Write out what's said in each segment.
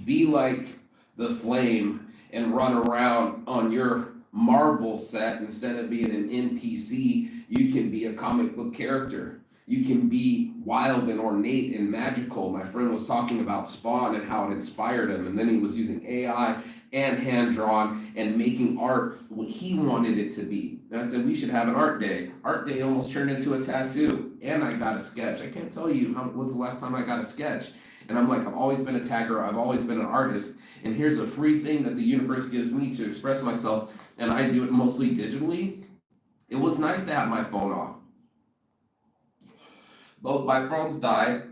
Be like the flame and run around on your Marvel set instead of being an NPC. You can be a comic book character. You can be wild and ornate and magical. My friend was talking about Spawn and how it inspired him, and then he was using AI and hand drawn and making art what he wanted it to be. And I said, we should have an art day. Art day almost turned into a tattoo. And I got a sketch. I can't tell you when's the last time I got a sketch. And I'm like, I've always been a tagger, I've always been an artist, and here's a free thing that the universe gives me to express myself, and I do it mostly digitally. It was nice to have my phone off. Both my phones died,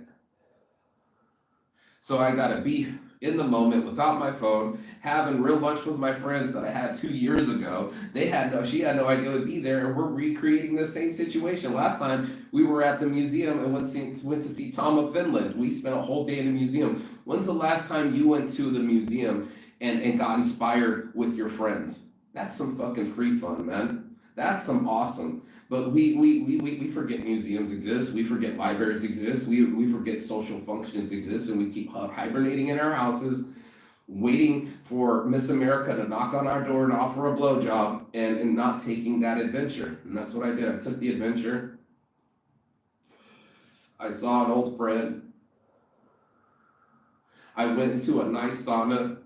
so I gotta be in the moment without my phone, having real lunch with my friends that I had 2 years ago. She had no idea I'd be there, and we're recreating the same situation. Last time we were at the museum and went to see Tom of Finland. We spent a whole day in the museum. When's the last time you went to the museum and got inspired with your friends? That's some fucking free fun, man. That's some awesome. But we forget museums exist. We forget libraries exist. We forget social functions exist, and we keep hibernating in our houses, waiting for Miss America to knock on our door and offer a blowjob, and not taking that adventure. And that's what I did. I took the adventure. I saw an old friend. I went into a nice sauna.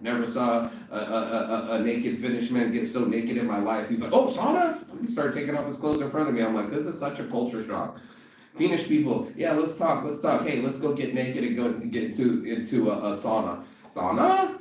Never saw a naked Finnish man get so naked in my life. He's like, oh, sauna? He started taking off his clothes in front of me. I'm like, this is such a culture shock. Finnish people, yeah, let's talk. Hey, let's go get naked and go get into a sauna. Sauna?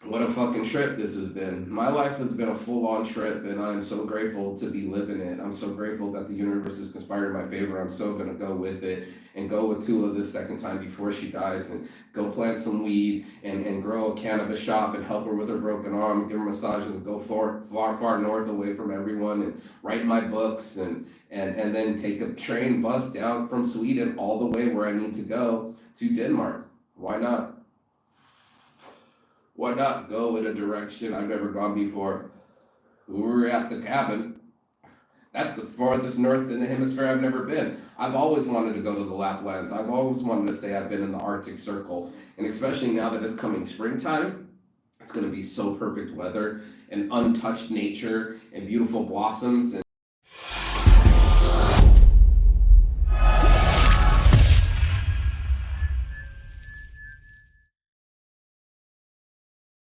What a fucking trip this has been. My life has been a full-on trip, and I'm so grateful to be living it. I'm so grateful that the universe has conspired in my favor. I'm so gonna go with it and go with Tula this second time before she dies, and go plant some weed and grow a cannabis shop and help her with her broken arm, give her massages, and go far north away from everyone, and write my books, and then take a train bus down from Sweden all the way where I need to go to Denmark. Why not? Why not go in a direction I've never gone before? We were at the cabin. That's the farthest north in the hemisphere I've never been. I've always wanted to go to the Laplands. I've always wanted to say I've been in the Arctic Circle. And especially now that it's coming springtime, it's going to be so perfect weather and untouched nature and beautiful blossoms